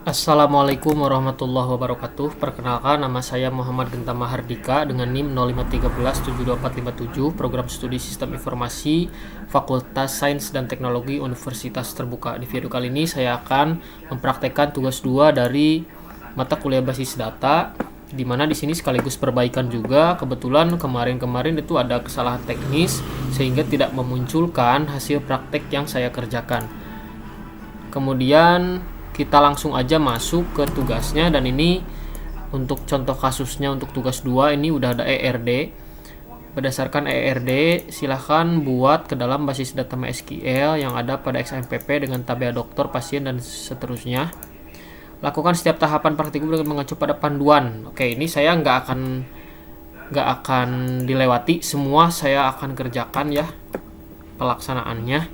Assalamualaikum warahmatullahi wabarakatuh. Perkenalkan, nama saya Muhammad Genta Mahardika dengan NIM 053172457, Program Studi Sistem Informasi, Fakultas Sains dan Teknologi Universitas Terbuka. Di video kali ini saya akan mempraktekkan tugas 2 dari mata kuliah basis data, di mana di sini sekaligus perbaikan juga. Kebetulan kemarin itu ada kesalahan teknis sehingga tidak memunculkan hasil praktek yang saya kerjakan. Kemudian kita langsung aja masuk ke tugasnya, dan ini untuk contoh kasusnya untuk tugas 2 ini udah ada ERD. Berdasarkan ERD, silahkan buat ke dalam basis data MySQL yang ada pada XAMPP dengan tabel dokter, pasien, dan seterusnya. Lakukan setiap tahapan praktikum dengan mengacu pada panduan. Oke, ini saya nggak akan dilewati, semua saya akan kerjakan ya pelaksanaannya.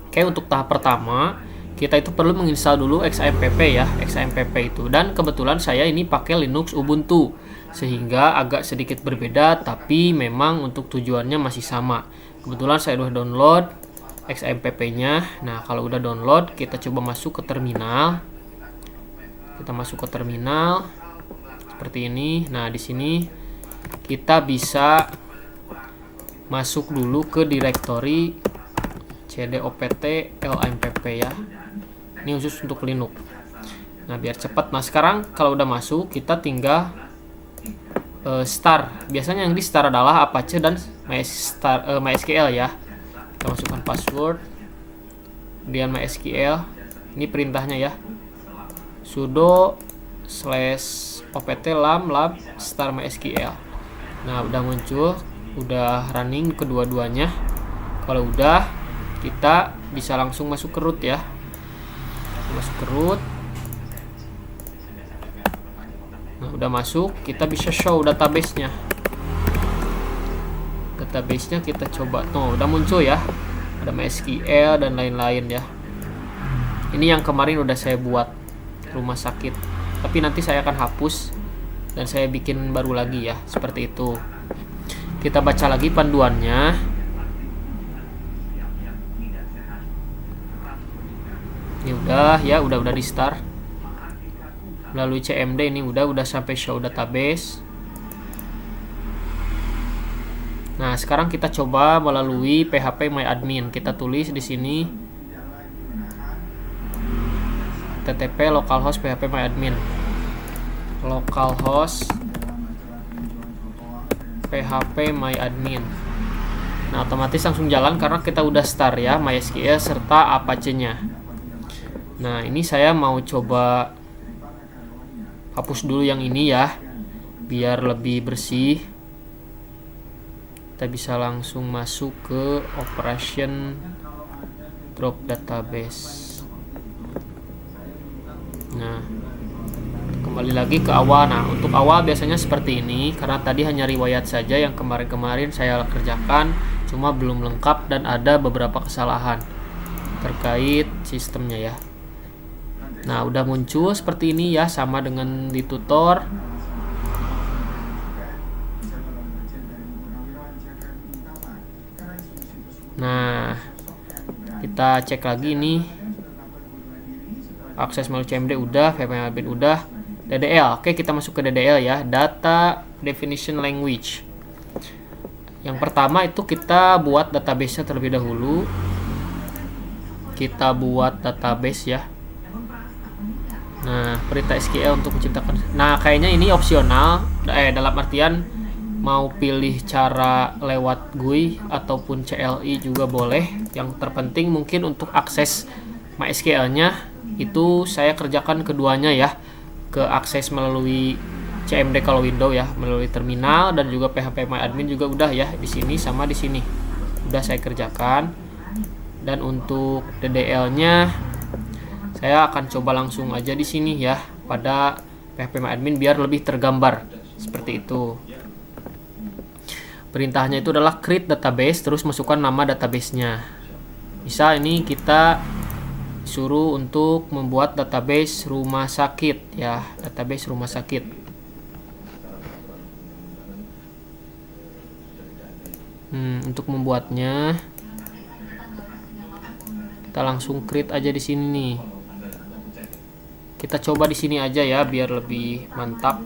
Oke, untuk tahap pertama kita itu perlu menginstal dulu XAMPP ya, XAMPP itu, dan kebetulan saya ini pakai Linux Ubuntu sehingga agak sedikit berbeda, tapi memang untuk tujuannya masih sama. Kebetulan saya udah download XAMPP-nya. Nah, kalau udah download, kita coba masuk ke terminal. Kita masuk ke terminal seperti ini. Nah, di sini kita bisa masuk dulu ke direktori cd opt lampp ya. Ini khusus untuk Linux. Nah, biar cepat. Nah, sekarang kalau udah masuk, kita tinggal start. Biasanya yang di start adalah Apache dan MySQL ya. Kita masukkan password, kemudian MySQL. Ini perintahnya ya, sudo /opt lam start MySQL. Nah, udah muncul, udah running kedua-duanya. Kalau udah, kita bisa langsung masuk ke root ya. Masuk ke root. Nah, udah masuk, kita bisa show database-nya. Database-nya kita coba. Tuh, udah muncul ya. Ada MySQL dan lain-lain ya. Ini yang kemarin udah saya buat, rumah sakit. Tapi nanti saya akan hapus dan saya bikin baru lagi ya, seperti itu. Kita baca lagi panduannya. Ini udah ya, udah di start melalui CMD. Ini udah sampai show database. Nah, sekarang kita coba melalui PHP MyAdmin. Kita tulis di sini http localhost php myadmin, localhost php myadmin. Nah, otomatis langsung jalan karena kita udah start ya MySQL serta Apache-nya. Nah, ini saya mau coba hapus dulu yang ini ya, biar lebih bersih. Kita bisa langsung masuk ke operation drop database. Nah, kembali lagi ke awal. Nah, untuk awal biasanya seperti ini, karena tadi hanya riwayat saja yang kemarin saya kerjakan, cuma belum lengkap dan ada beberapa kesalahan terkait sistemnya ya. Nah, udah muncul seperti ini ya, sama dengan di tutor. Nah, kita cek lagi ini. Akses melalui CMD udah, PHP udah, DDL. Oke, kita masuk ke DDL ya, Data Definition Language. Yang pertama itu kita buat database-nya terlebih dahulu. Kita buat database ya. Nah, perintah SQL untuk menciptakan. Nah, kayaknya ini opsional. Dalam artian mau pilih cara lewat GUI ataupun CLI juga boleh. Yang terpenting mungkin untuk akses MySQL-nya itu saya kerjakan keduanya ya. Ke akses melalui CMD kalau Windows ya, melalui terminal, dan juga PHP MyAdmin juga udah ya, di sini sama di sini. Udah saya kerjakan. Dan untuk DDL-nya saya akan coba langsung aja di sini ya, pada PHP MyAdmin biar lebih tergambar seperti itu. Perintahnya itu adalah create database, terus masukkan nama database-nya. Misal ini kita suruh untuk membuat database rumah sakit ya, database rumah sakit. Untuk membuatnya kita langsung create aja di sini nih. Kita coba di sini aja ya biar lebih mantap.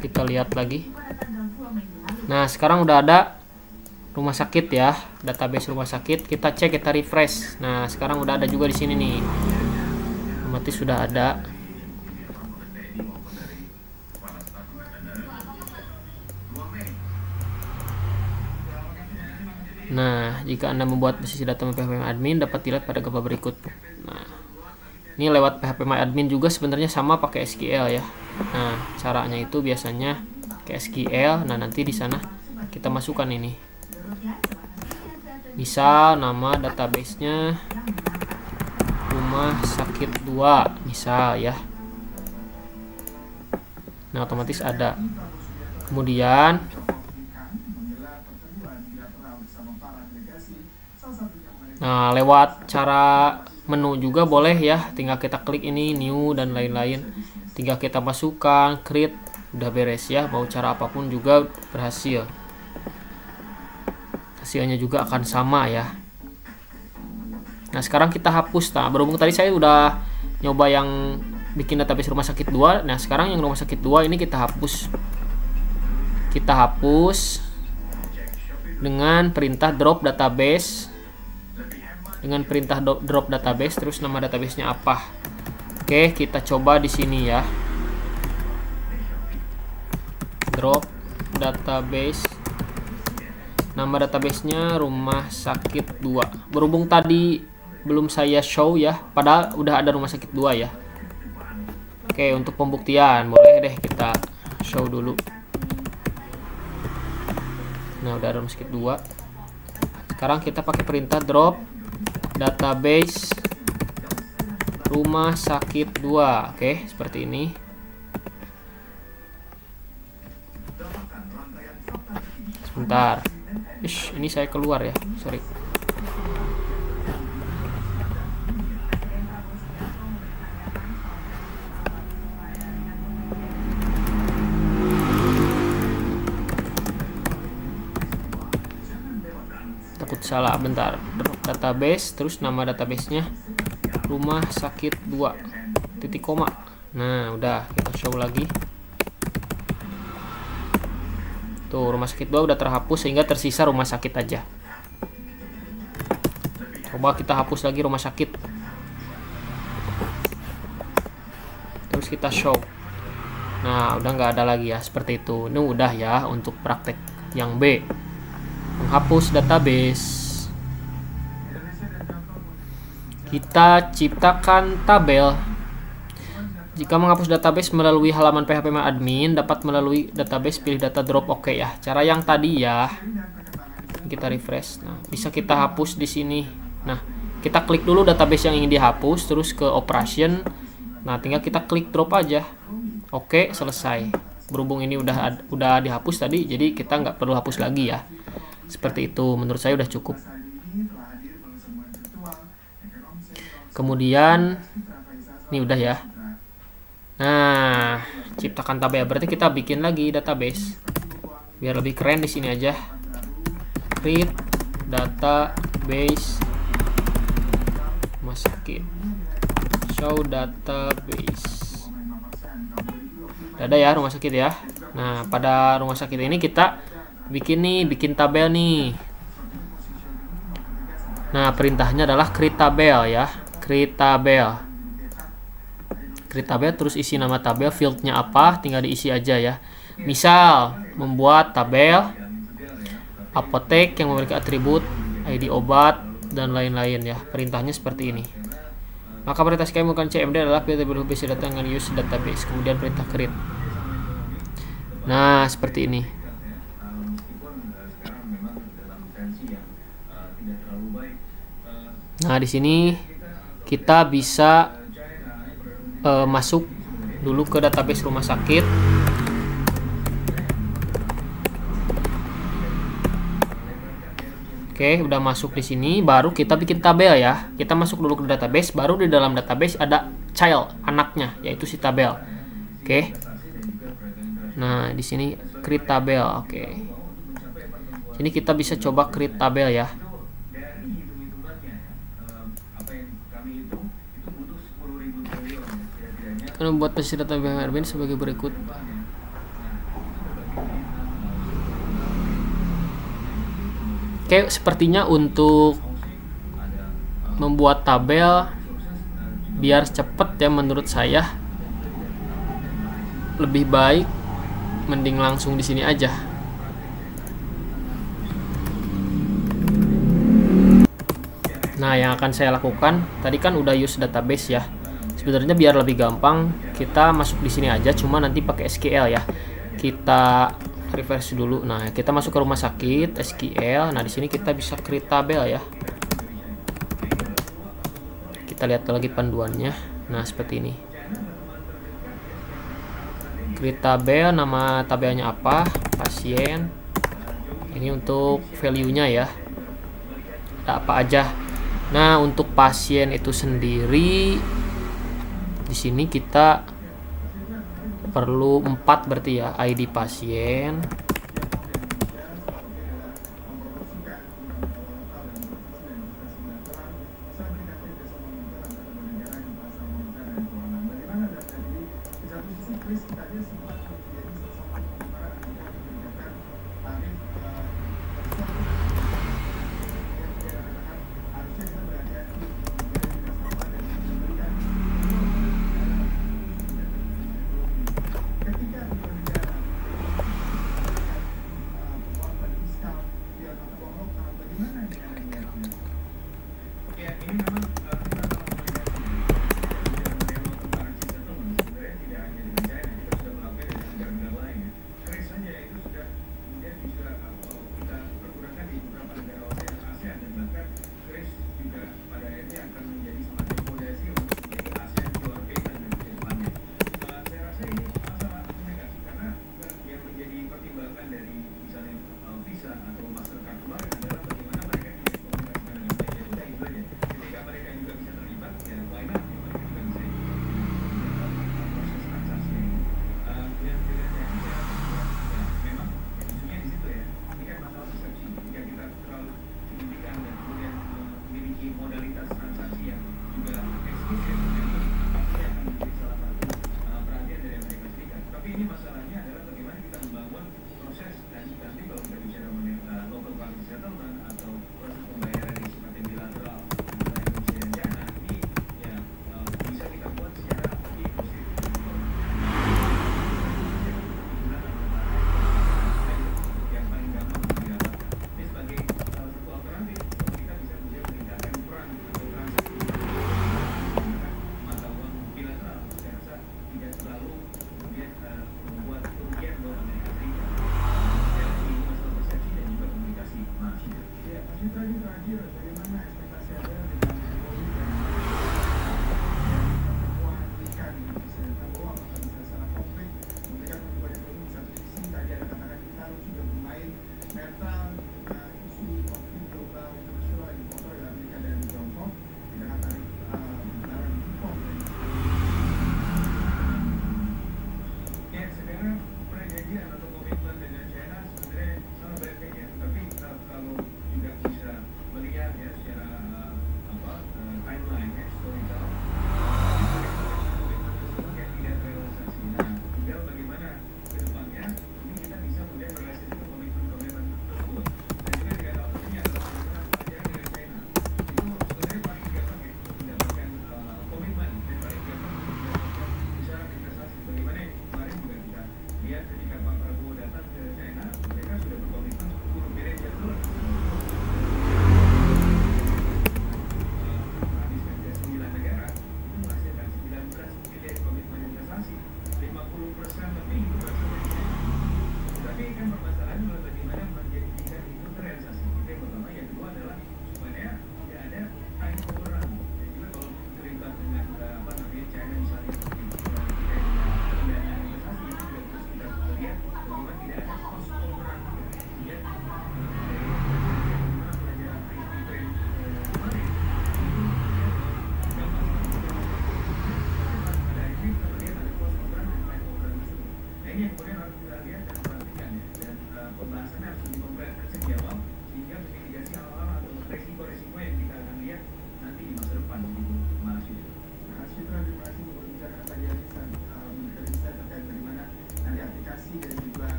Kita lihat lagi. Nah, sekarang udah ada rumah sakit ya, database rumah sakit. Kita cek, kita refresh. Nah, sekarang udah ada juga di sini nih. Otomatis sudah ada. Nah, jika Anda membuat sesi data PHP-MyAdmin dapat dilihat pada gambar berikut. Nah, ini lewat PHP-MyAdmin juga sebenarnya sama pakai SQL ya. Nah, caranya itu biasanya ke SQL. Nah, nanti di sana kita masukkan ini. Misal nama database-nya rumah sakit 2 misal ya. Nah, otomatis ada. Kemudian lewat cara menu juga boleh ya, tinggal kita klik ini new dan lain-lain, tinggal kita masukkan create, udah beres ya. Mau cara apapun juga berhasil, hasilnya juga akan sama ya. Nah, sekarang kita hapus. Nah, berhubung tadi saya udah nyoba yang bikin database rumah sakit 2. Nah, sekarang yang rumah sakit 2 ini kita hapus. Kita hapus dengan perintah drop database. Dengan perintah drop database, terus nama databasenya apa? Oke, kita coba di sini ya. Drop database. Nama databasenya rumah sakit 2. Berhubung tadi belum saya show ya, padahal udah ada rumah sakit 2 ya. Oke, untuk pembuktian boleh deh kita show dulu. Nah, udah ada rumah sakit 2. Sekarang kita pakai perintah drop database rumah sakit 2. Oke, seperti ini. Sebentar. Ini saya keluar ya. Sorry. Takut salah, bentar. Drop database, terus nama databasenya rumah sakit 2 titik koma. Nah, udah kita show lagi. Tuh, rumah sakit 2 udah terhapus sehingga tersisa rumah sakit aja. Coba kita hapus lagi rumah sakit. Terus kita show. Nah, udah nggak ada lagi ya, seperti itu. Ini udah ya untuk praktek yang B. Menghapus database. Kita ciptakan tabel. Jika menghapus database melalui halaman PHP-MyAdmin, dapat melalui database pilih data drop. Oke ya, cara yang tadi ya. Kita refresh. Nah, bisa kita hapus di sini. Nah, kita klik dulu database yang ingin dihapus, terus ke operation. Nah, tinggal kita klik drop aja. Oke, selesai. Berhubung ini udah dihapus tadi, jadi kita nggak perlu hapus lagi ya. Seperti itu, menurut saya udah cukup. Kemudian ini udah ya. Nah, ciptakan tabel, berarti kita bikin lagi database. Biar lebih keren di sini aja. Create database rumah sakit. Show database. Ada ya rumah sakit ya. Nah, pada rumah sakit ini kita bikin tabel nih. Nah, perintahnya adalah create tabel ya. Create tabel. Create tabel, terus isi nama tabel, fieldnya apa, tinggal diisi aja ya. Misal, membuat tabel apotek yang memiliki atribut ID obat dan lain-lain ya. Perintahnya seperti ini. Maka perintah SQL menggunakan CMD adalah pilih tabel base data dengan use database. Kemudian perintah create. Nah, seperti ini. Nah, di sini kita bisa masuk dulu ke database rumah sakit. Oke, udah masuk di sini, baru kita bikin tabel ya. Kita masuk dulu ke database, baru di dalam database ada child, anaknya, yaitu si tabel. Oke. Nah, di sini create tabel. Oke. Sini kita bisa coba create tabel ya. Kita membuat posisi data BMRBN sebagai berikut. Oke, sepertinya untuk membuat tabel biar cepet ya, menurut saya lebih baik mending langsung di sini aja. Nah, yang akan saya lakukan tadi kan udah use database ya. Sebenarnya biar lebih gampang kita masuk di sini aja, cuma nanti pakai SQL ya. Kita refresh dulu. Nah, kita masuk ke rumah sakit SQL. Nah, di sini kita bisa create tabel ya. Kita lihat lagi panduannya. Nah, seperti ini. Create tabel, nama tabelnya apa? Pasien. Ini untuk value-nya ya. Ada apa aja. Nah, untuk pasien itu sendiri di sini kita perlu 4 berarti ya, ID pasien,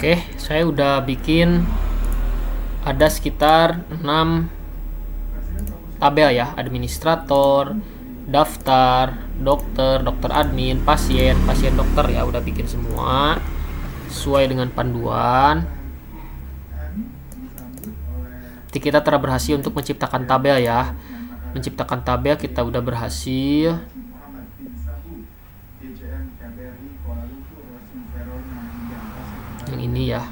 Oke, saya udah bikin ada sekitar 6 tabel ya, administrator, daftar, dokter, dokter admin, pasien, pasien dokter ya, udah bikin semua sesuai dengan panduan. Jadi kita telah berhasil untuk menciptakan tabel ya. Menciptakan tabel kita udah berhasil. Yang ini ya,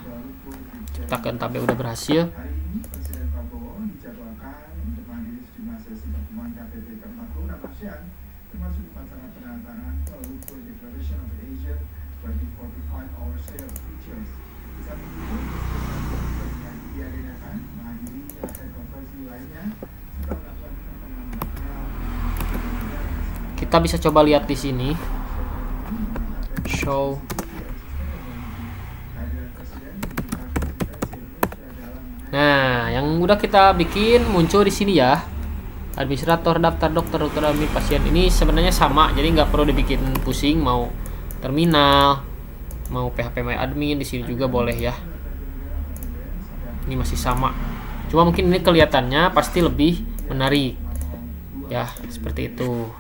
ciptakan tabel udah berhasil. Kita bisa coba lihat di sini. Show. Nah, yang udah kita bikin muncul di sini ya. Administrator, daftar, dokter, dokter admin, pasien. Ini sebenarnya sama, jadi nggak perlu dibikin pusing. Mau terminal, mau PHP My Admin, di sini juga boleh ya. Ini masih sama. Cuma mungkin ini kelihatannya pasti lebih menarik. Ya, seperti itu.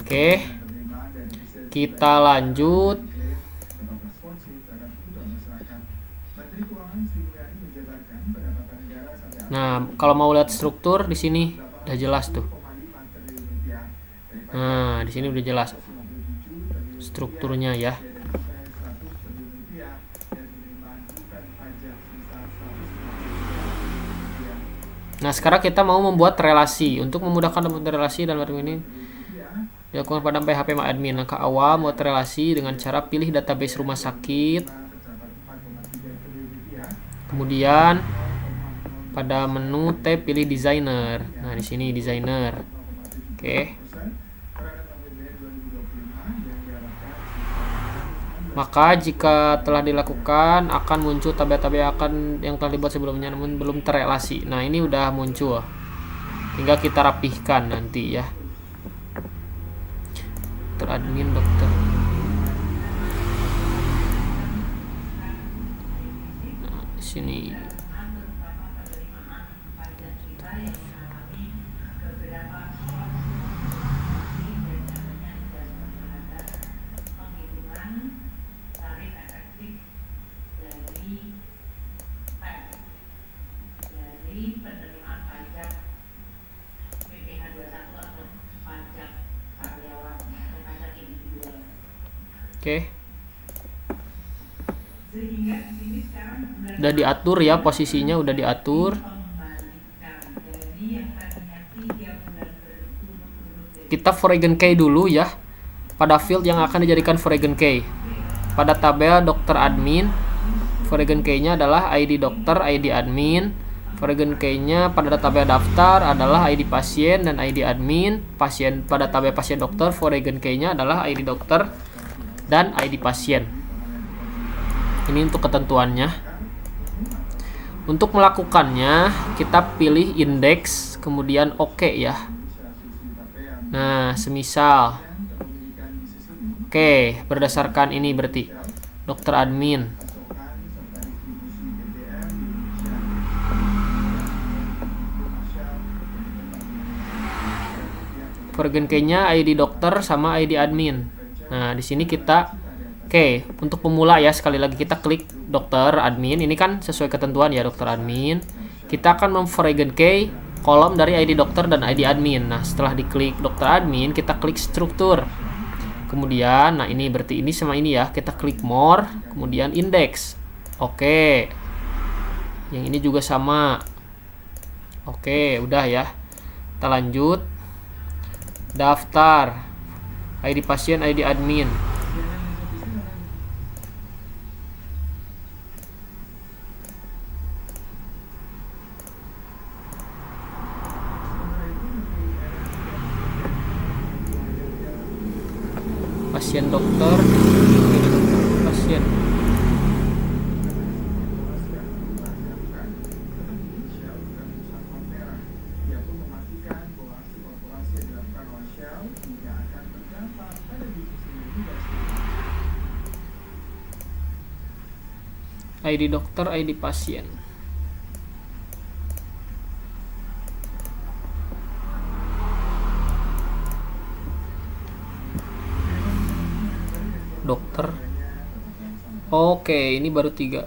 Oke, kita lanjut. Nah, kalau mau lihat struktur di sini udah jelas tuh. Nah, di sini udah jelas strukturnya ya. Nah, sekarang kita mau membuat relasi. Untuk memudahkan membuat relasi dalam ini dilakukan pada PHP My Admin. Langkah awal, membuat relasi dengan cara pilih database rumah sakit. Kemudian pada menu tab pilih designer. Nah, di sini designer. Oke. Maka jika telah dilakukan akan muncul tabel-tabel yang telah dibuat sebelumnya namun belum terrelasi. Nah, ini udah muncul. Tinggal kita rapihkan nanti ya. Admin dokter. Nah, di sini. Oke. Udah diatur ya, posisinya udah diatur. Kita foreign key dulu ya. Pada field yang akan dijadikan foreign key. Pada tabel dokter admin, foreign key-nya adalah ID dokter, ID admin. Foreign key-nya pada tabel daftar adalah ID pasien dan ID admin. Pada tabel pasien dokter, foreign key-nya adalah ID dokter dan ID pasien. Ini untuk ketentuannya. Untuk melakukannya kita pilih indeks kemudian oke ya. Nah, semisal oke, berdasarkan ini berarti dokter admin. Foreign key-nya ID dokter sama ID admin. Nah, di sini kita untuk pemula ya, sekali lagi kita klik dokter admin. Ini kan sesuai ketentuan ya, dokter admin. Kita akan memforeign key kolom dari ID dokter dan ID admin. Nah, setelah diklik dokter admin, kita klik struktur. Kemudian, nah ini berarti ini sama ini ya, kita klik more, kemudian index. Oke. Yang ini juga sama. Oke, udah ya. Kita lanjut. Daftar. ID pasien, ID admin. Pasien dokter, pasien. ID dokter, ID pasien. Dokter. Oke, ini baru 3.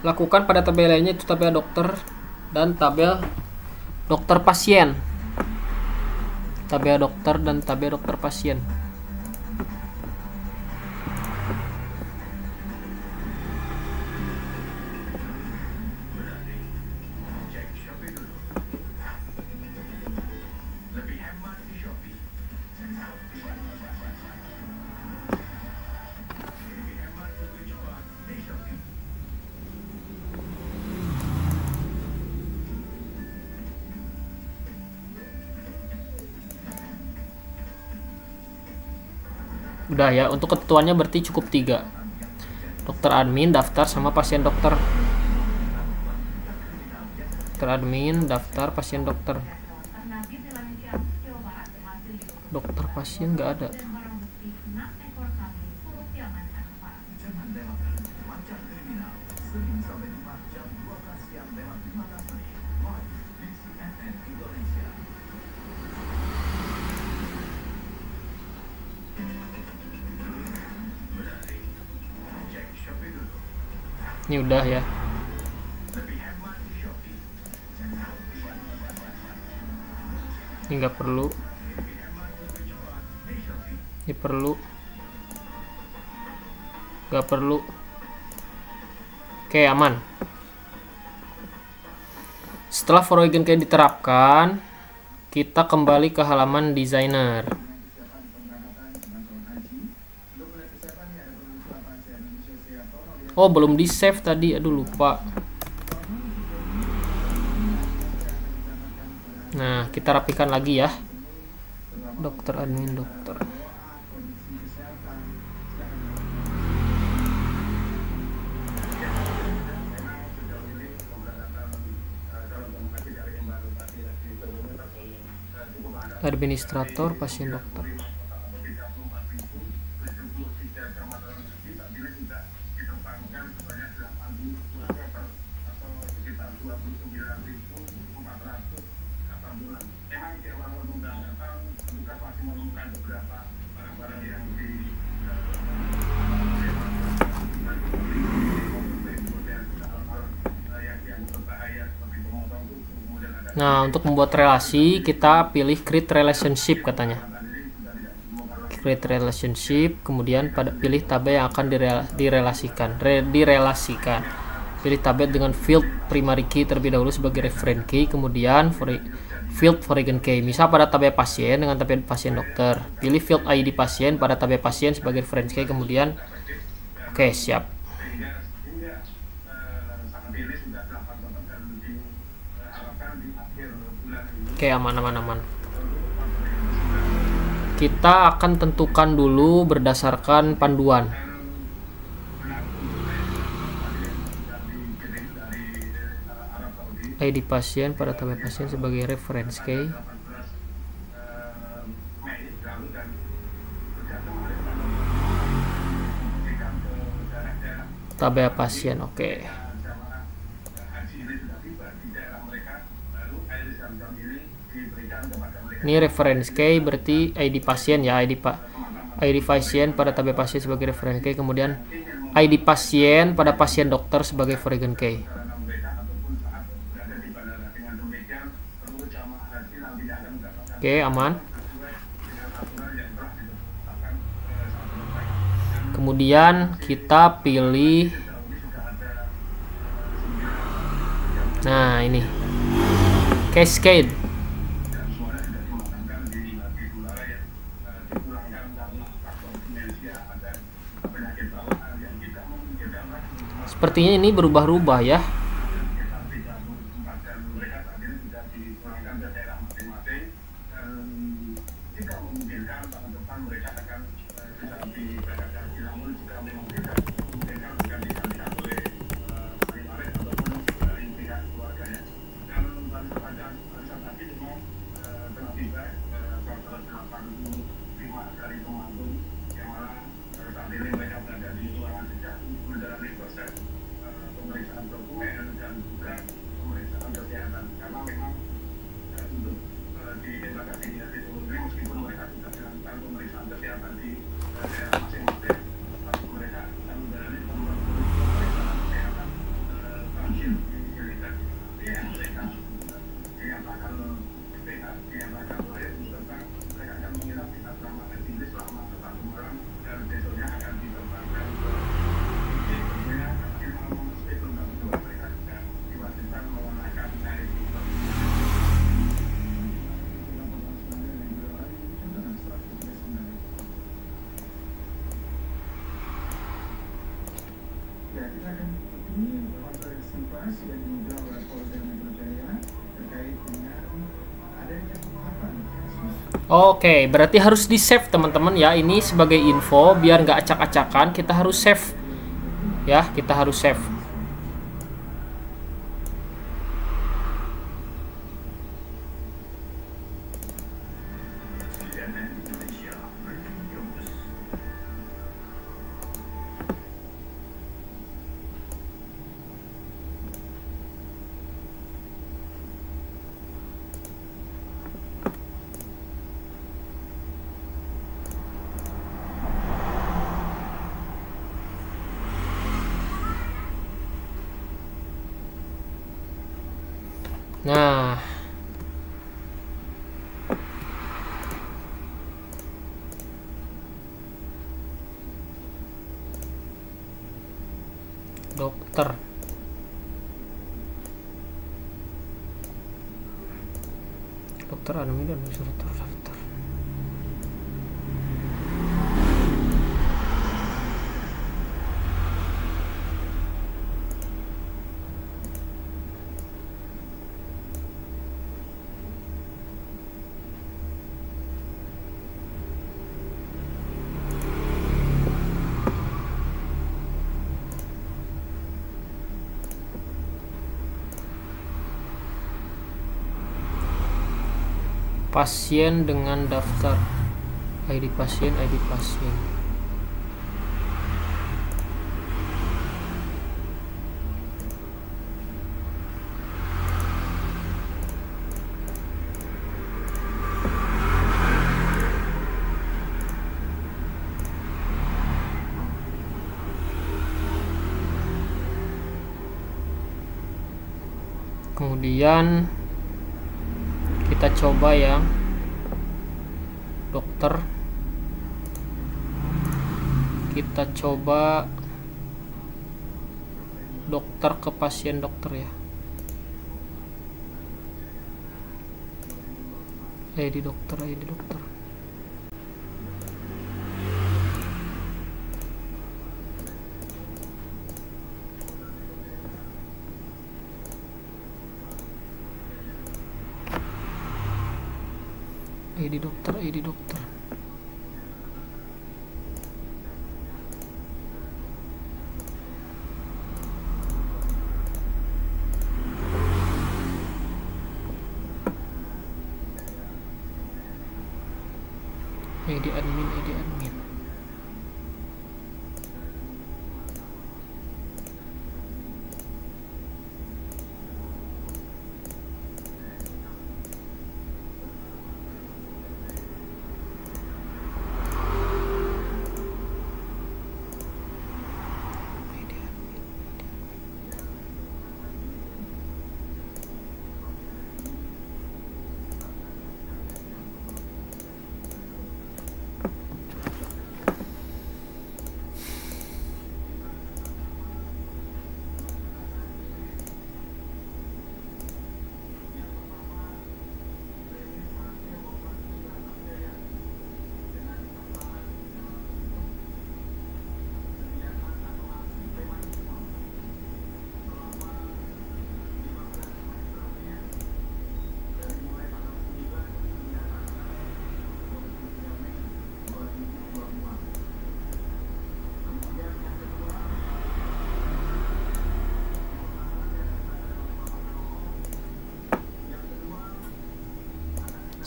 Lakukan pada tabel lainnya, itu tabel dokter dan tabel dokter pasien. Tabel dokter dan tabel dokter pasien. Udah ya, untuk ketentuannya berarti cukup 3. Dokter admin, daftar, sama pasien dokter. Dokter admin, daftar, pasien dokter. Dokter pasien nggak ada. Ini udah ya. Ini nggak perlu. Ini perlu. Nggak perlu. Oke, aman. Setelah for Hugging Key diterapkan, kita kembali ke halaman designer. Oh, belum di save tadi, aduh lupa. Nah, kita rapikan lagi ya. Dokter admin, dokter. Administrator, pasien dokter. Nah, untuk membuat relasi, kita pilih create relationship katanya. Create relationship, kemudian pilih tabel yang akan direlasikan. Pilih tabel dengan field primary key terlebih dahulu sebagai reference key, kemudian field foreign key. Misal pada tabel pasien dengan tabel pasien dokter. Pilih field ID pasien pada tabel pasien sebagai reference key, kemudian oke, siap. Oke, aman. Kita akan tentukan dulu berdasarkan panduan. ID pasien pada tabel pasien sebagai reference key. Tabel pasien, oke. Ini reference key berarti ID pasien ya, ID pasien pada tabel pasien sebagai reference key, kemudian ID pasien pada pasien dokter sebagai foreign key. Oke, aman. Kemudian kita pilih, nah ini cascade. Sepertinya ini berubah-ubah ya. Oke, berarti harus di save teman-teman ya. Ini sebagai info biar nggak acak-acakan, kita harus save ya. Kita harus save. Nah, dokter. Dokter Anumi dan dokter. Pasien dengan daftar ID pasien. Kemudian kita coba yang dokter. Kita coba dokter ke pasien dokter ya. ID dokter. ID dokter. ID admin.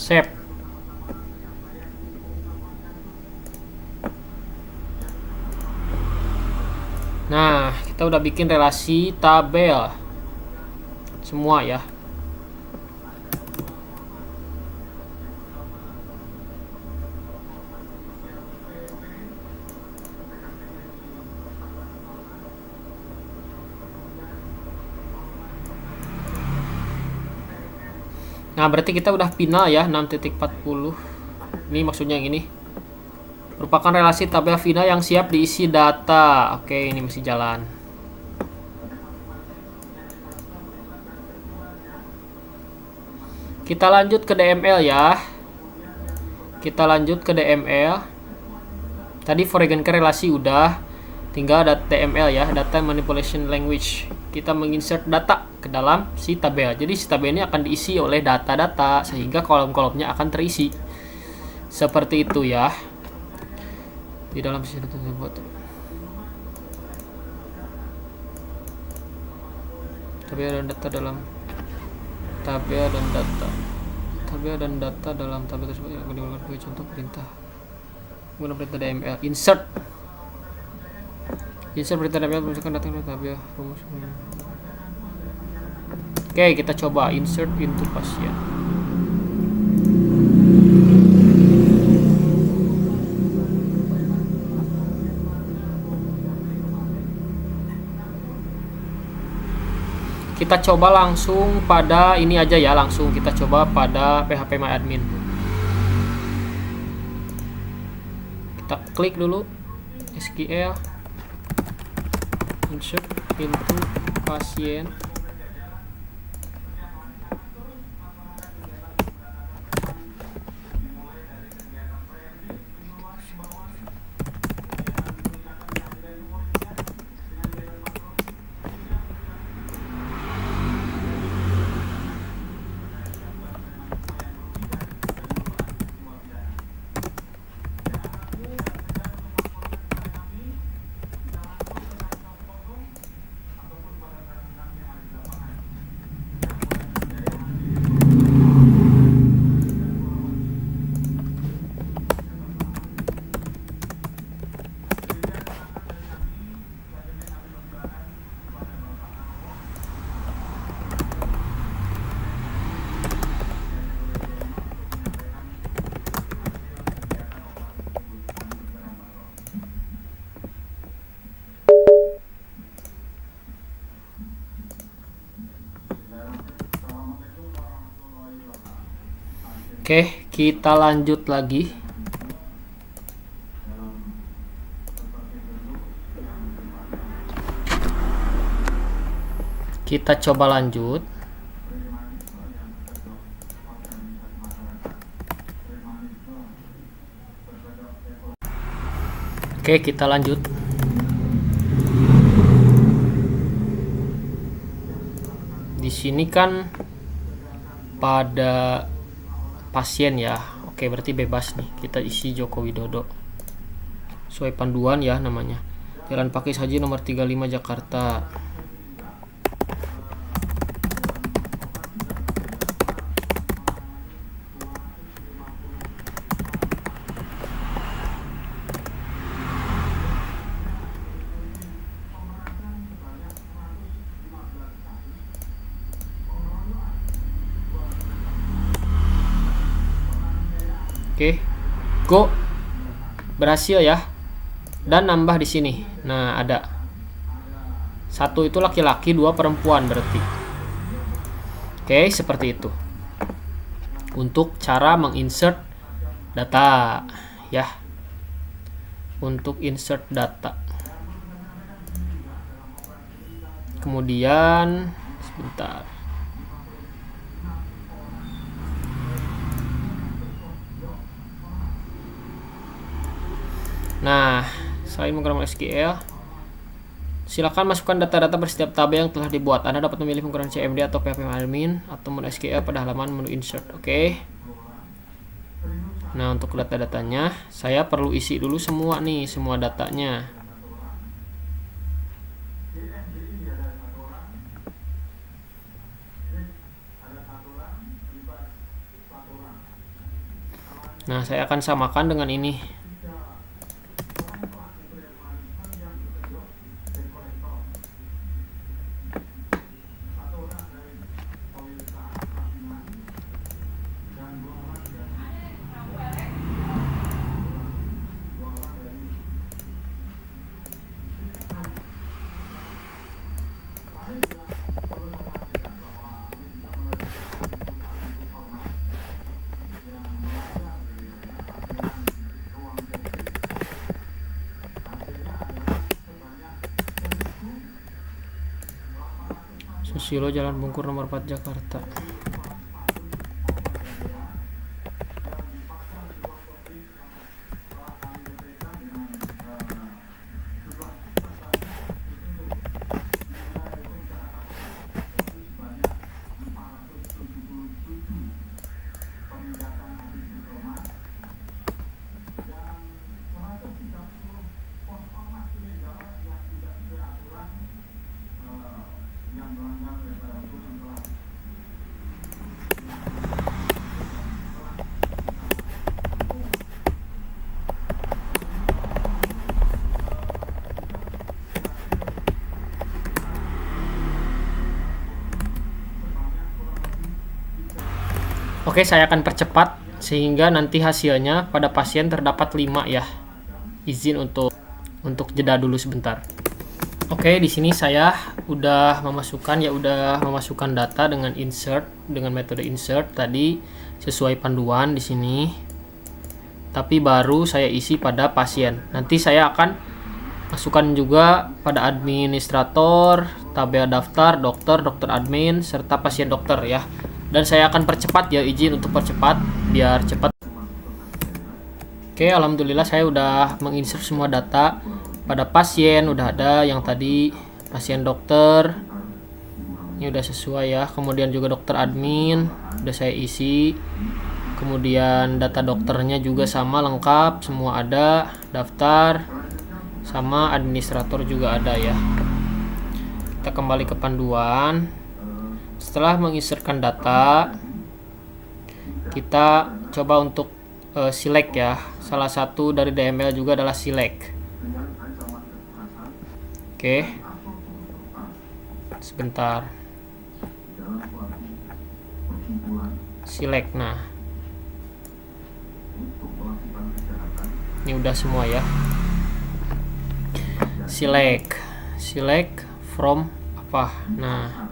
Save. Nah, kita udah bikin relasi tabel semua ya. Nah, berarti kita udah final ya 6.40. Ini maksudnya yang ini. Merupakan relasi tabel final yang siap diisi data. Oke, ini masih jalan. Kita lanjut ke DML ya. Kita lanjut ke DML. Tadi foreign key relasi udah. Tinggal ada DML ya, data manipulation language. Kita menginsert data ke dalam si tabel. Jadi si tabel ini akan diisi oleh data-data sehingga kolom-kolomnya akan terisi. Seperti itu ya. Di dalam sisi data tersebut. Tabel dan data dalam tabel dan data. Tabel dan data dalam tabel tersebut yang akan digunakan sebagai contoh perintah. Guna perintah DML insert. Insert perintah DML memasukkan data ke tabel rumus. Oke, kita coba insert into pasien. Kita coba langsung pada ini aja ya, langsung kita coba pada phpMyAdmin. Kita klik dulu SQL insert into pasien. Oke, kita lanjut lagi. Kita coba lanjut. Oke, kita lanjut. Di sini kan pada pasien ya. Oke, berarti bebas nih. Kita isi Joko Widodo. Sesuai panduan ya namanya. Jalan Pakis Haji nomor 35 Jakarta. Oke, go, berhasil ya, dan nambah di sini. Nah, ada satu itu laki-laki, 2 perempuan berarti. Oke, seperti itu. Untuk cara menginsert data, ya. Untuk insert data. Kemudian, sebentar. Nah, selain menggunakan SQL, silakan masukkan data-data pada setiap tabel yang telah dibuat. Anda dapat memilih menggunakan CMD atau phpMyAdmin atau menu SQL pada halaman menu insert. Oke. Nah, untuk data-datanya, saya perlu isi dulu semua nih, semua datanya. Nah, saya akan samakan dengan ini. Susilo, Jalan Bungkur nomor 4 Jakarta. Oke, saya akan percepat sehingga nanti hasilnya pada pasien terdapat 5 ya. Izin untuk jeda dulu sebentar. Oke, di sini saya udah memasukkan data dengan metode insert tadi sesuai panduan di sini. Tapi baru saya isi pada pasien. Nanti saya akan masukkan juga pada administrator, tabel daftar, dokter admin, serta pasien dokter ya. Dan saya akan percepat ya, izin untuk percepat biar cepat. Oke, alhamdulillah saya udah menginsert semua data pada pasien, udah ada yang tadi pasien dokter. Ini udah sesuai ya. Kemudian juga dokter admin udah saya isi. Kemudian data dokternya juga sama lengkap, semua ada, daftar sama administrator juga ada ya. Kita kembali ke panduan. Setelah menginsertkan data, kita coba untuk select ya. Salah satu dari DML juga adalah select. Oke. Sebentar. Select. Nah. Ini udah semua ya. Select from apa? Nah,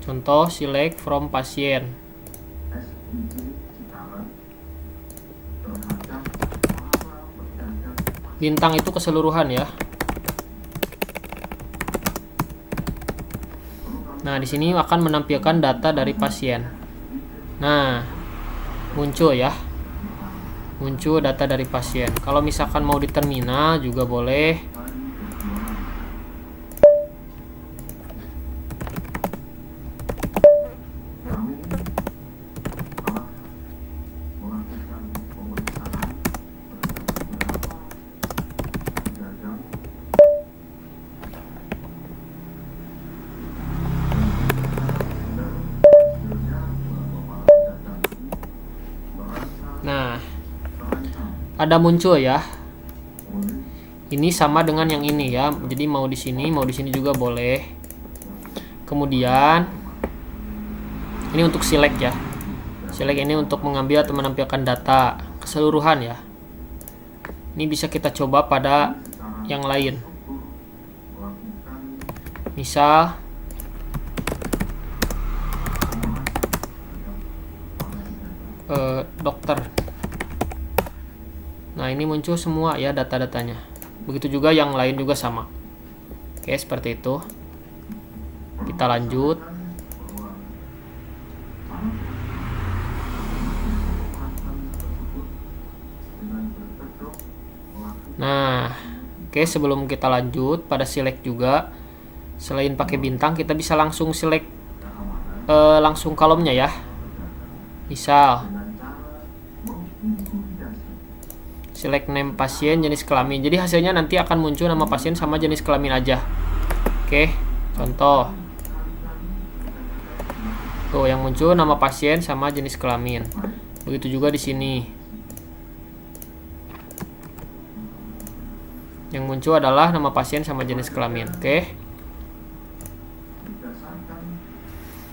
contoh select from pasien. Bintang itu keseluruhan ya. Nah, di sini akan menampilkan data dari pasien. Nah, muncul ya. Muncul data dari pasien. Kalau misalkan mau di terminal juga boleh. Nah, ada muncul ya. Ini sama dengan yang ini ya. Jadi mau di sini juga boleh. Kemudian ini untuk select ya. Select ini untuk mengambil atau menampilkan data keseluruhan ya. Ini bisa kita coba pada yang lain. Misal dokter. Nah, ini muncul semua ya data-datanya. Begitu juga yang lain juga sama. Oke, seperti itu. Kita lanjut. Nah, oke, sebelum kita lanjut pada select juga, selain pakai bintang kita bisa langsung select langsung kolomnya ya. Misal select name pasien, jenis kelamin. Jadi hasilnya nanti akan muncul nama pasien sama jenis kelamin aja. Oke, contoh. Tuh yang muncul nama pasien sama jenis kelamin. Begitu juga di sini. Yang muncul adalah nama pasien sama jenis kelamin. Oke.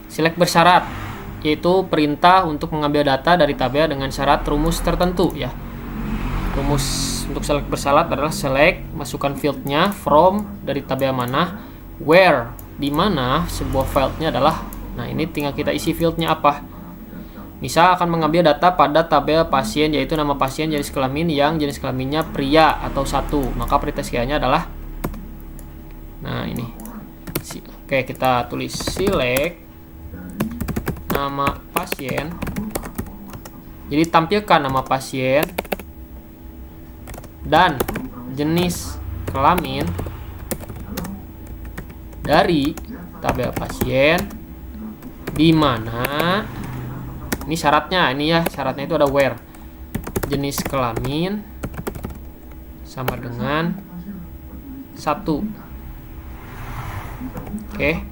Select bersyarat, yaitu perintah untuk mengambil data dari tabel dengan syarat rumus tertentu ya. Rumus untuk select bersyarat adalah select, masukkan fieldnya, from dari tabel mana, where di mana sebuah fieldnya adalah. Nah, ini tinggal kita isi fieldnya apa. Misal akan mengambil data pada tabel pasien, yaitu nama pasien, jenis kelamin yang jenis kelaminnya pria atau 1, maka kriteria adalah, nah ini Oke, kita tulis select nama pasien. Jadi tampilkan nama pasien dan jenis kelamin dari tabel pasien, di mana ini syaratnya, ini ya syaratnya itu ada where jenis kelamin sama dengan 1. Oke,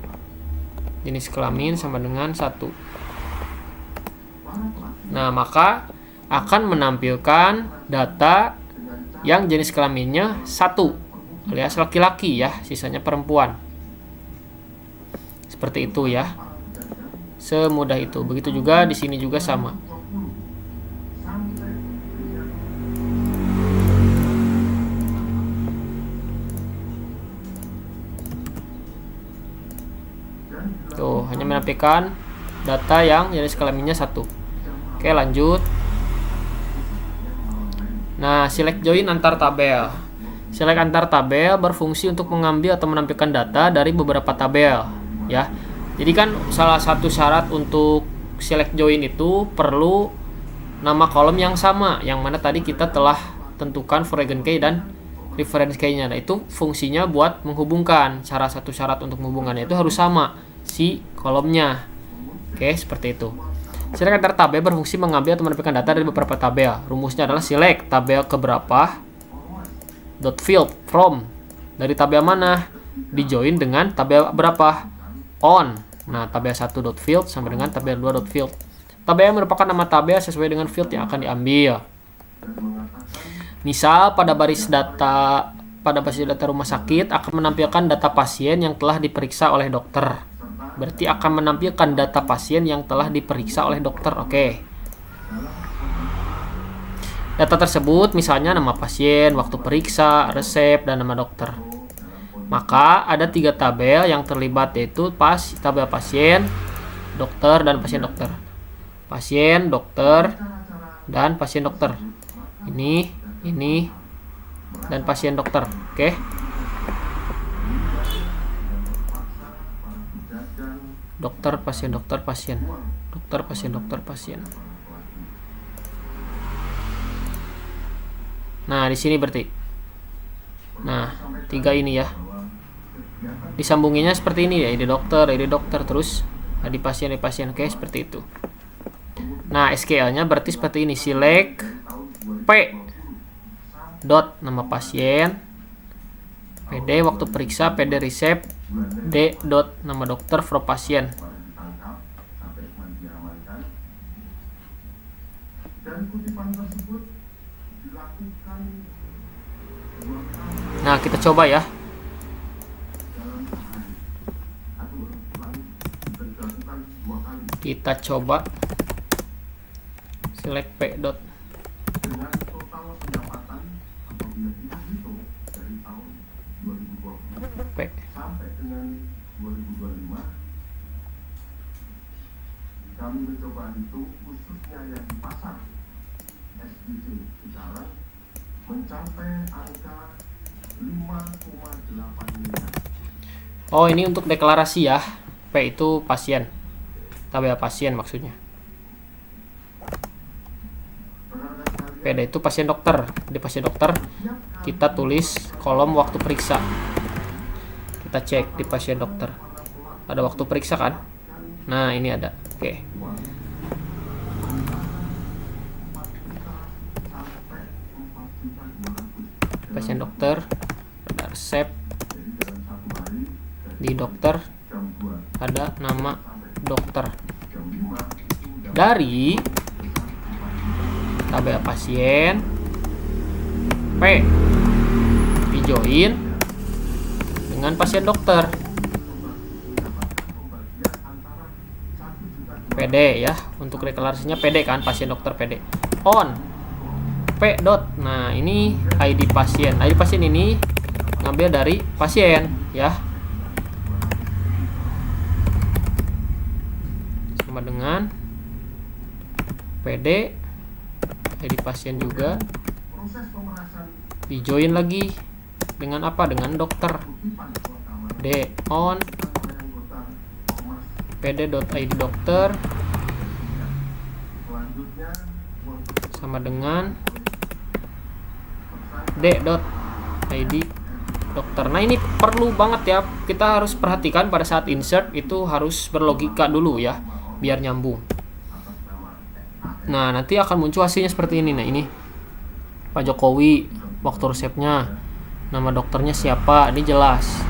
jenis kelamin sama dengan 1. Nah, maka akan menampilkan data yang jenis kelaminnya 1 alias laki-laki ya, sisanya perempuan. Seperti itu ya. Semudah itu. Begitu juga di sini juga sama. Tuh, hanya menampilkan data yang jenis kelaminnya 1. Oke, lanjut. Nah, select join antar tabel. Select antar tabel berfungsi untuk mengambil atau menampilkan data dari beberapa tabel, ya. Jadi kan salah satu syarat untuk select join itu perlu nama kolom yang sama, yang mana tadi kita telah tentukan foreign key dan reference key-nya. Nah, itu fungsinya buat menghubungkan. Salah satu syarat untuk menghubungkannya itu harus sama si kolomnya. Oke, seperti itu. Select antar tabel berfungsi mengambil atau menampilkan data dari beberapa tabel. Rumusnya adalah select tabel keberapa dot field from, dari tabel mana di join dengan tabel berapa on. Nah, tabel 1 dot field sama dengan tabel 2 dot field. Tabel yang merupakan nama tabel sesuai dengan field yang akan diambil. Misal pada baris data rumah sakit akan menampilkan data pasien yang telah diperiksa oleh dokter. Berarti akan menampilkan data pasien yang telah diperiksa oleh dokter. Oke. Data tersebut misalnya nama pasien, waktu periksa, resep, dan nama dokter. Maka ada 3 tabel yang terlibat, yaitu tabel pasien, dokter, dan pasien dokter. Pasien, dokter, dan pasien dokter. Ini, dan pasien dokter. Oke. Dokter, pasien, dokter, pasien. Dokter, pasien, dokter, pasien. Nah, di sini berarti. Nah, 3 ini ya. Disambunginya seperti ini ya, ini dokter, terus di pasien, Oke, seperti itu. Nah, SQL-nya berarti seperti ini. Select P dot nama pasien, PD waktu periksa, PD resep, D dot nama dokter for pasien. Nah, kita coba ya. Kita coba select P dot. P. Sampai dengan 2025 kami mencoba hitung khususnya yang di pasar SDC sekarang mencapai angka 5,8 miliar. Oh, ini untuk deklarasi ya. P itu pasien, tabel pasien maksudnya. PD itu pasien dokter. Di pasien dokter kita tulis kolom waktu periksa. Kita cek di pasien dokter. Ada waktu periksa kan? Nah, ini ada. Oke. Pasien dokter, ada resep. Di dokter ada nama dokter. Dari tabel pasien P di join dengan pasien dokter. PD ya, untuk deklarasinya PD kan, pasien dokter PD. On P dot. Nah, ini ID pasien. ID pasien ini ngambil dari pasien ya. Sama dengan PD ID pasien juga di join lagi dengan apa? Dengan dokter. D on pd.id dokter Selanjutnya, sama dengan d.id dokter. Nah, ini perlu banget ya, kita harus perhatikan pada saat insert itu harus berlogika dulu ya, biar nyambung. Nah, nanti akan muncul hasilnya seperti ini. Nah, ini Pak Jokowi, waktu resepnya, nama dokternya siapa, ini jelas.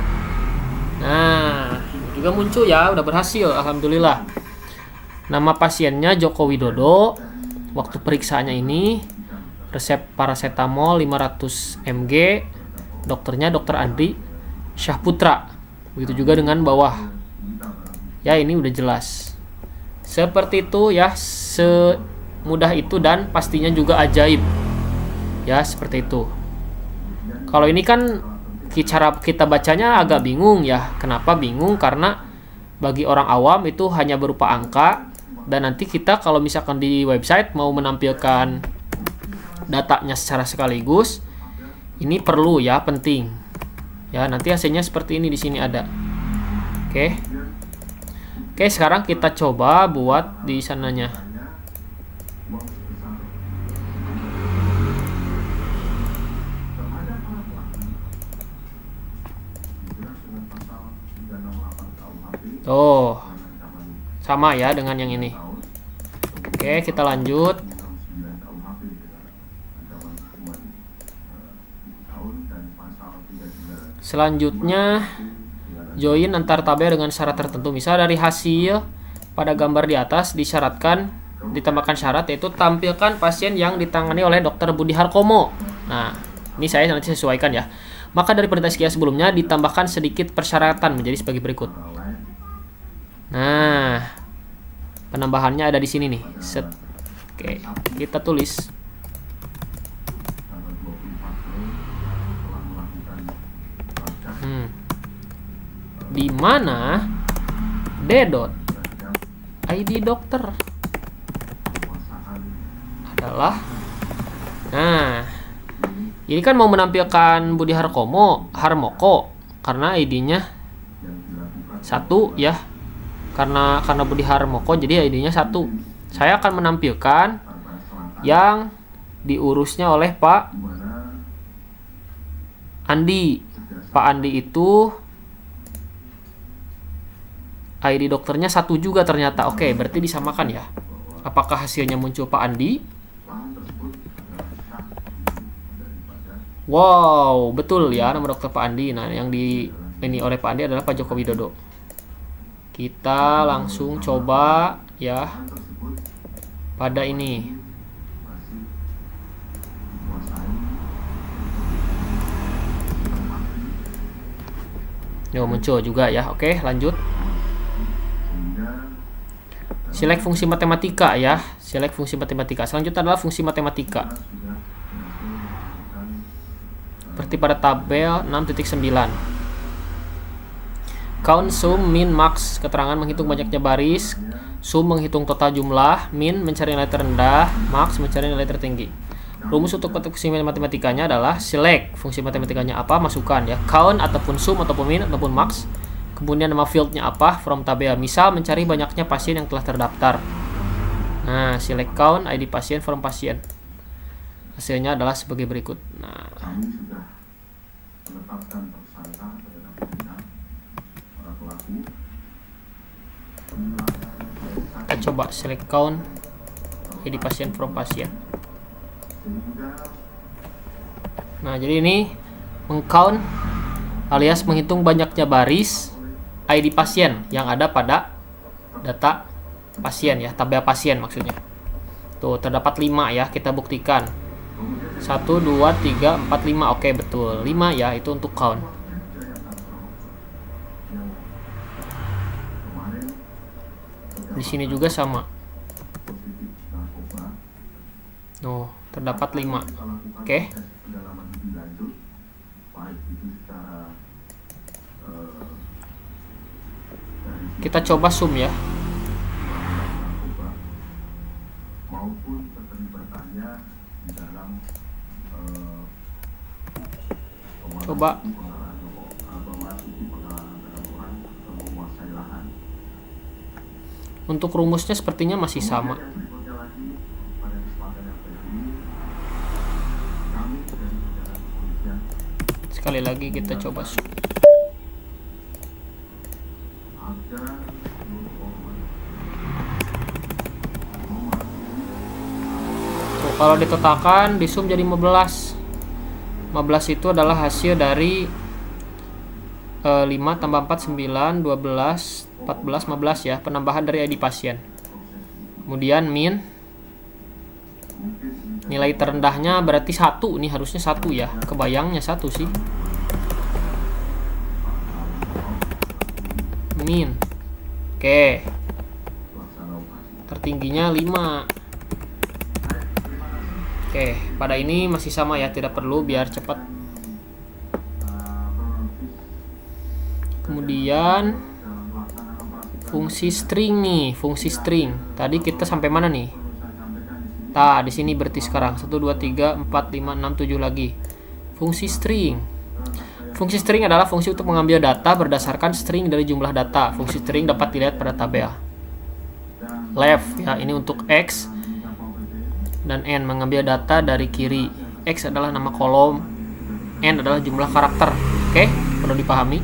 Nah, juga muncul ya, udah berhasil, alhamdulillah. Nama pasiennya Joko Widodo, waktu periksaannya ini resep paracetamol 500 mg, dokternya Dr. Andri Syahputra. Begitu juga dengan bawah. Ya, ini udah jelas. Seperti itu ya, semudah itu dan pastinya juga ajaib. Ya, seperti itu. Kalau ini kan cara kita bacanya agak bingung ya. Kenapa bingung? Karena bagi orang awam itu hanya berupa angka, dan nanti kita kalau misalkan di website mau menampilkan datanya secara sekaligus, ini perlu ya, penting. Ya, nanti hasilnya seperti ini di sini ada. Oke. Oke, sekarang kita coba buat di sananya. Oh, sama ya dengan yang ini. Oke, kita lanjut. Selanjutnya, join antar tabel dengan syarat tertentu. Misal dari hasil pada gambar di atas disyaratkan, ditambahkan syarat yaitu tampilkan pasien yang ditangani oleh Dr. Budi Harkomo. Nah, ini saya nanti sesuaikan ya. Maka dari perintah sekian sebelumnya ditambahkan sedikit persyaratan menjadi sebagai berikut. Nah, penambahannya ada di sini nih. Set. Oke, kita tulis. Di mana d.id dokter adalah, nah, ini kan mau menampilkan Budi Harmoko karena ID-nya 1 ya. Karena Budi Harmoko jadi ID-nya 1. Saya akan menampilkan yang diurusnya oleh Pak Andi. Pak Andi itu ID dokternya 1 juga ternyata. Oke, berarti disamakan ya. Apakah hasilnya muncul Pak Andi? Wow, betul ya nama dokter Pak Andi. Nah, yang ini oleh Pak Andi adalah Pak Joko Widodo. Kita langsung coba ya pada ini. Yo, muncul juga ya. Oke, lanjut. Select fungsi matematika ya. Select fungsi matematika. Selanjutnya adalah fungsi matematika. Seperti pada tabel 6.9. Count, sum, min, max. Keterangan menghitung banyaknya baris. Sum menghitung total jumlah. Min mencari nilai terendah. Max mencari nilai tertinggi. Rumus untuk fungsi matematikanya adalah select. Fungsi matematikanya apa? Masukkan ya. Count ataupun sum ataupun min ataupun max. Kemudian nama fieldnya apa? From tabel. Misal mencari banyaknya pasien yang telah terdaftar. Nah, select count, ID pasien, from pasien. Hasilnya adalah sebagai berikut. Nah, kami sudah menetapkan tersangka terhadap para pelaku. kita coba select count, ID pasien, from pasien. Nah, jadi ini mengcount alias menghitung banyaknya baris ID pasien yang ada pada data pasien ya, tabel pasien maksudnya. Tuh, terdapat 5 ya, kita buktikan. 1, 2, 3, 4, 5. Oke, betul. 5 ya, itu untuk count. Di sini juga sama. Tuh, terdapat 5. Oke. Kita coba sum ya. Maupun keterlibatannya di dalam Coba memasuki pengalaman atau menguasai lahan. Untuk rumusnya sepertinya masih sama. Berikutnya lagi pada kesempatan yang tadi kami dari jajaran kepolisian Sekali lagi kita coba zoom. agar seluruh korban Tuh, kalau ditotalkan di zoom jadi 15. 15 itu adalah hasil dari 5 tambah 4 9 12 14 15 ya, penambahan dari ID pasien. Kemudian min nilai terendahnya berarti 1 nih, harusnya 1 ya. Kebayangnya 1 sih. Min. Oke. Tertingginya 5. Oke, pada ini masih sama ya, tidak perlu biar cepat. Kemudian fungsi string nih, fungsi string. Tadi kita sampai mana nih? Nah, di sini berarti sekarang 1 2 3 4 5 6 7 lagi. Fungsi string. Fungsi string adalah fungsi untuk mengambil data berdasarkan string dari jumlah data. Fungsi string dapat dilihat pada tabel. Left ya, ini untuk X dan N, mengambil data dari kiri. X adalah nama kolom, N adalah jumlah karakter. Oke, perlu dipahami.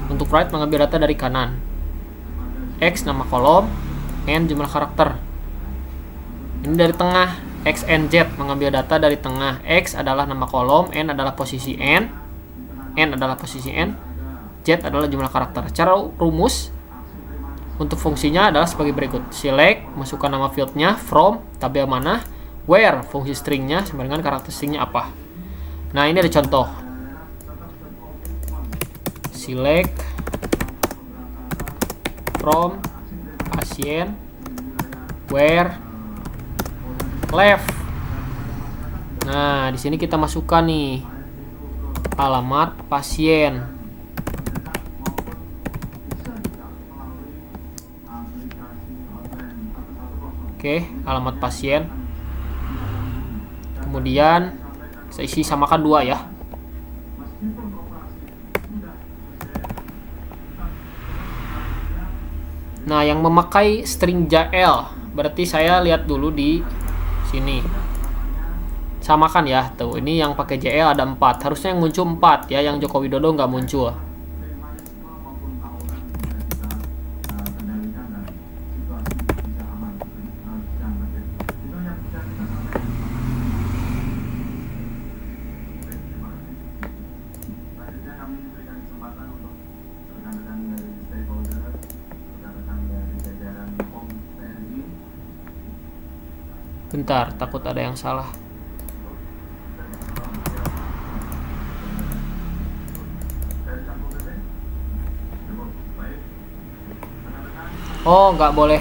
Untuk right, mengambil data dari kanan. X nama kolom, N jumlah karakter. Ini dari tengah. X, N, Z, mengambil data dari tengah. X adalah nama kolom, N adalah posisi N adalah posisi N, Z adalah jumlah karakter. Cara rumus untuk fungsinya adalah sebagai berikut. Select, masukkan nama fieldnya, from, tabel mana, where, fungsi stringnya, sama dengan karakteristiknya apa. Nah, ini ada contoh. Select from pasien where left. Nah, di sini kita masukkan nih alamat pasien. Oke, alamat pasien. Kemudian saya isi samakan 2 ya. Nah, yang memakai string JL berarti saya lihat dulu di sini. Samakan ya. Tuh, ini yang pakai JL ada 4. Harusnya yang muncul 4 ya, yang Joko Widodo nggak muncul. Bentar, takut ada yang salah. Oh, nggak boleh.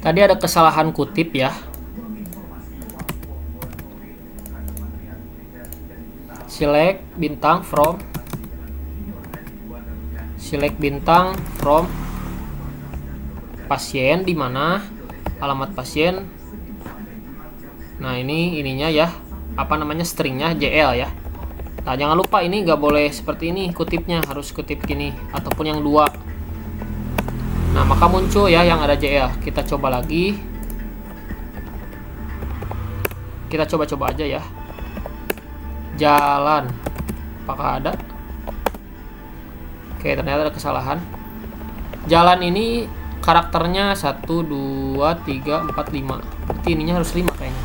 Tadi ada kesalahan kutip ya. Select bintang from pasien, di mana alamat pasien. Nah, ininya ya, apa namanya, stringnya JL ya. Nah, jangan lupa ini nggak boleh seperti ini kutipnya, harus kutip gini ataupun yang 2. Nah, maka muncul ya yang ada JL. Kita coba lagi. Kita coba-coba aja ya. Jalan. Apakah ada? Oke, ternyata ada kesalahan. Jalan ini karakternya 1, 2, 3, 4, 5. Berarti ininya harus 5 kayaknya.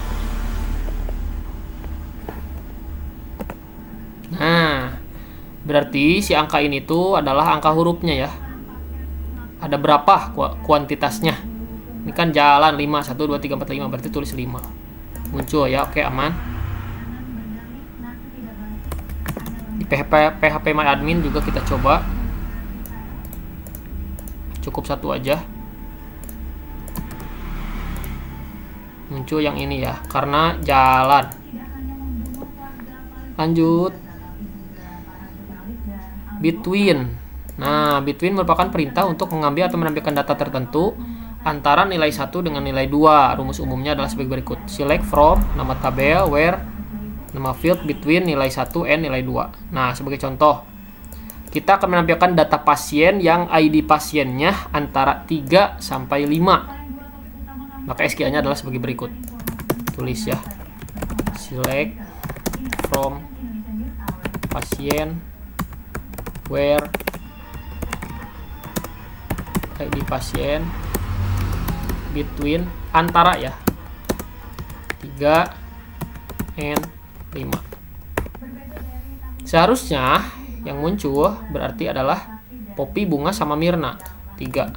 Nah, berarti si angka ini tuh adalah angka hurufnya ya. Ada berapa kuantitasnya? Ini kan jalan 5, 1, 2, 3, 4, 5. Berarti tulis 5. Muncul ya, oke, aman. Di PHP My Admin juga kita coba. Cukup 1 aja. Muncul yang ini ya, karena jalan. Lanjut. Between. Nah, between merupakan perintah untuk mengambil atau menampilkan data tertentu antara nilai 1 dengan nilai 2. Rumus umumnya adalah sebagai berikut. Select from, nama tabel, where, nama field, between nilai 1 and nilai 2. Nah, sebagai contoh, kita akan menampilkan data pasien yang ID pasiennya antara 3 sampai 5. Maka SQL-nya adalah sebagai berikut. Tulis ya. Select from pasien, where, ID pasien, between, antara ya, 3 and 5. Seharusnya yang muncul berarti adalah Poppy, Bunga, sama Mirna 3.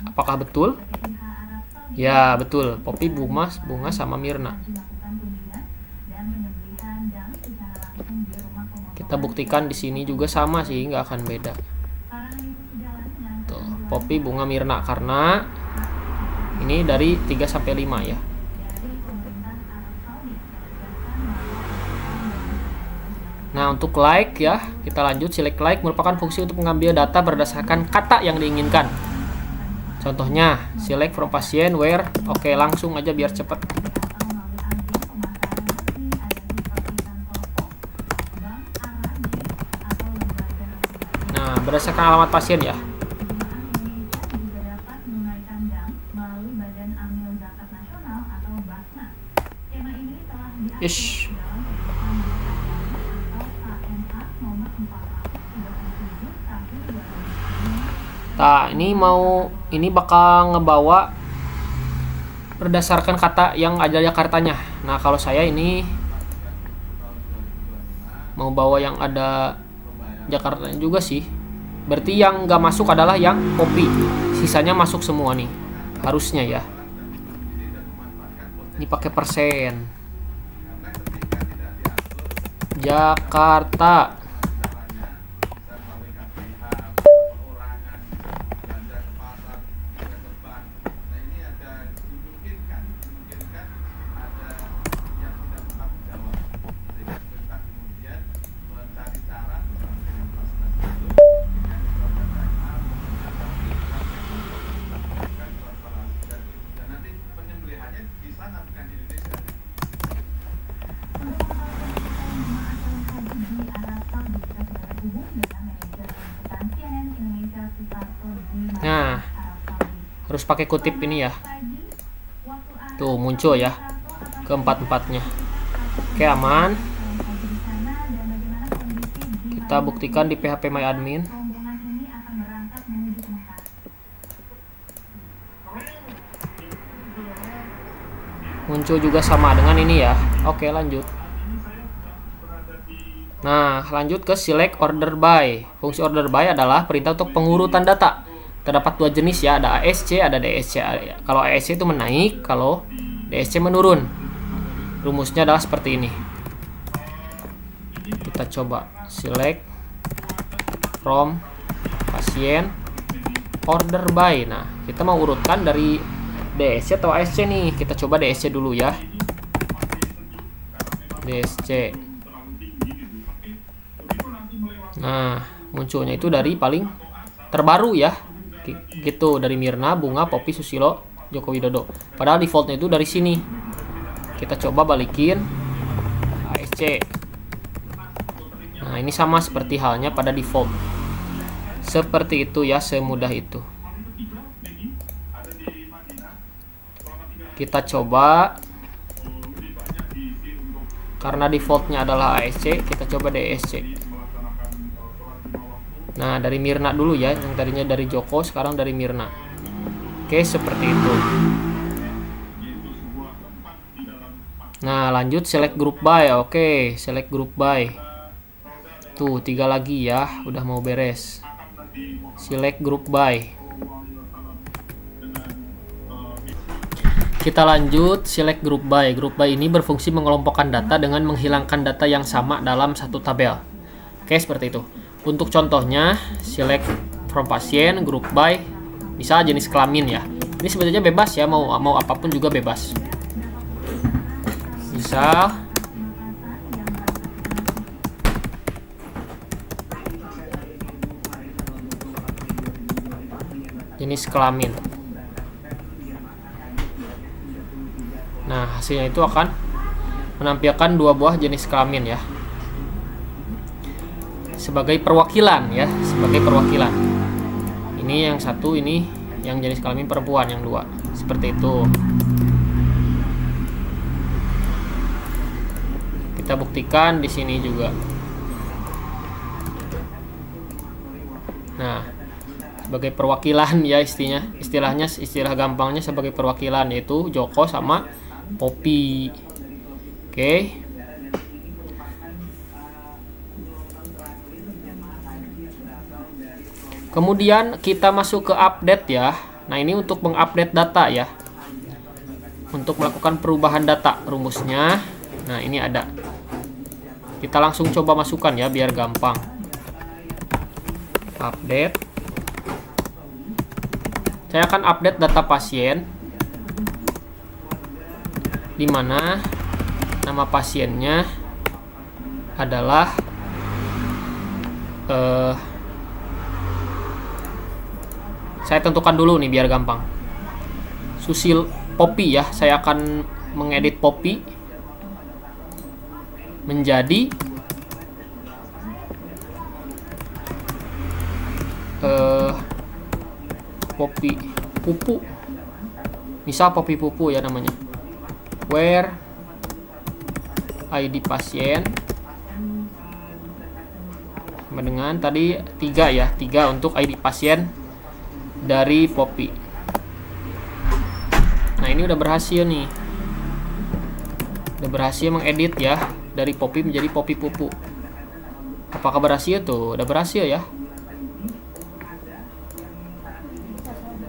Apakah betul? Ya, betul. Poppy, Bunga, sama Mirna. Kita buktikan di sini juga sama sih, nggak akan beda. Tuh, Poppy, Bunga, Mirna, karena ini dari 3 sampai 5 ya. Nah, untuk like ya, kita lanjut. Select like merupakan fungsi untuk mengambil data berdasarkan kata yang diinginkan. Contohnya, select from pasien, where. Oke, langsung aja biar cepet. Nah, berdasarkan alamat pasien ya. Ish. Nah, ini bakal ngebawa berdasarkan kata yang ada Jakartanya. Nah, kalau saya ini mau bawa yang ada Jakartanya juga sih. Berarti yang nggak masuk adalah yang Poppy. Sisanya masuk semua nih. Harusnya ya. Ini pakai persen. Jakarta. Nah, harus pakai kutip ini ya. Tuh, muncul ya keempat-empatnya. Oke, aman. Kita buktikan di PHP My Admin. Muncul juga sama dengan ini ya. Oke, lanjut. Nah, lanjut ke select order by. Fungsi order by adalah perintah untuk pengurutan data. Terdapat 2 jenis ya, ada ASC, ada DSC. Kalau ASC itu menaik, kalau DSC menurun. Rumusnya adalah seperti ini. Kita coba select from pasien, order by. Nah, kita mau urutkan dari DSC atau ASC nih. Kita coba DSC dulu ya. DSC. Nah, munculnya itu dari paling terbaru ya. Gitu, dari Mirna, Bunga, Poppy, Susilo, Joko Widodo. Padahal defaultnya itu dari sini. Kita coba balikin ASC. Nah, ini sama seperti halnya pada default. Seperti itu ya, semudah itu. Kita coba. Karena defaultnya adalah ASC, kita coba DSC. Nah, dari Mirna dulu ya, yang tadinya dari Joko, sekarang dari Mirna. Oke, seperti itu. Nah, lanjut select group by. Oke, select group by. Tuh, 3 lagi ya, udah mau beres. Select group by. Kita lanjut select group by. Group by ini berfungsi mengelompokkan data dengan menghilangkan data yang sama dalam satu tabel. Oke, seperti itu. Untuk contohnya, select from pasien, group by, misal jenis kelamin ya. Ini sebenarnya bebas ya, mau apapun juga bebas. Misal jenis kelamin. Nah, hasilnya itu akan menampilkan 2 buah jenis kelamin ya. Sebagai perwakilan ya, sebagai perwakilan. Ini yang satu, ini yang jenis kelamin perempuan, yang 2. Seperti itu. Kita buktikan di sini juga. Nah, sebagai perwakilan ya istilahnya istilah gampangnya sebagai perwakilan, yaitu Joko sama Poppy. Oke. Kemudian kita masuk ke update ya. Nah, ini untuk mengupdate data ya. Untuk melakukan perubahan data rumusnya. Nah, ini ada. Kita langsung coba masukkan ya biar gampang. Update. Saya akan update data pasien, di mana nama pasiennya adalah saya tentukan dulu nih biar gampang. Poppy ya. Saya akan mengedit Poppy menjadi Poppy Pupu. Misal Poppy Pupu ya namanya. Where ID pasien sama dengan tadi 3 ya. 3 untuk ID pasien dari Poppy. Nah, ini udah berhasil nih. Udah berhasil mengedit ya dari Poppy menjadi Poppy Pupu. Apakah berhasil tuh? Udah berhasil ya.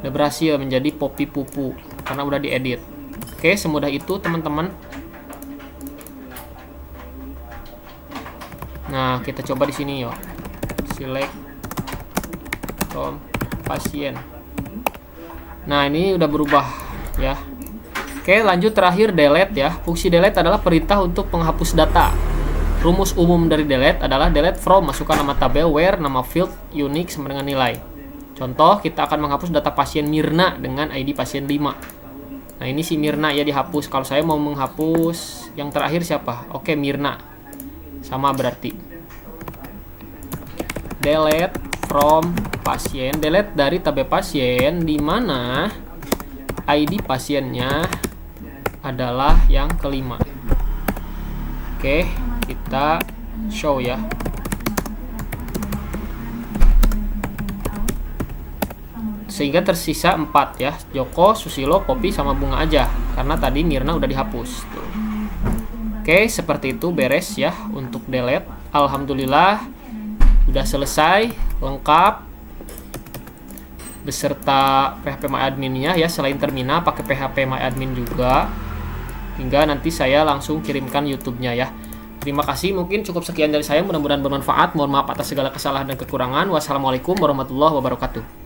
Udah berhasil menjadi Poppy Pupu karena udah diedit. Oke, semudah itu teman-teman. Nah, kita coba di sini yuk. Select from pasien. Nah, ini udah berubah ya. Oke, lanjut terakhir delete ya. Fungsi delete adalah perintah untuk menghapus data. Rumus umum dari delete adalah delete from, masukkan nama tabel, where, nama field, unique sama dengan nilai. Contoh, kita akan menghapus data pasien Mirna dengan ID pasien 5. Nah, ini si Mirna ya dihapus. Kalau saya mau menghapus yang terakhir siapa? Oke, Mirna. Sama berarti. Delete from pasien, delete dari tabel pasien di mana ID pasiennya adalah yang kelima. Oke, kita show ya. Sehingga tersisa 4 ya. Joko, Susilo, Poppy sama Bunga aja. Karena tadi Mirna udah dihapus. Tuh. Oke, seperti itu beres ya untuk delete. Alhamdulillah udah selesai, lengkap. Beserta PHP MyAdmin-nya ya. Selain terminal pakai PHP MyAdmin juga. Hingga nanti saya langsung kirimkan YouTube-nya ya. Terima kasih, mungkin cukup sekian dari saya. Mudah-mudahan bermanfaat. Mohon maaf atas segala kesalahan dan kekurangan. Wassalamualaikum warahmatullahi wabarakatuh.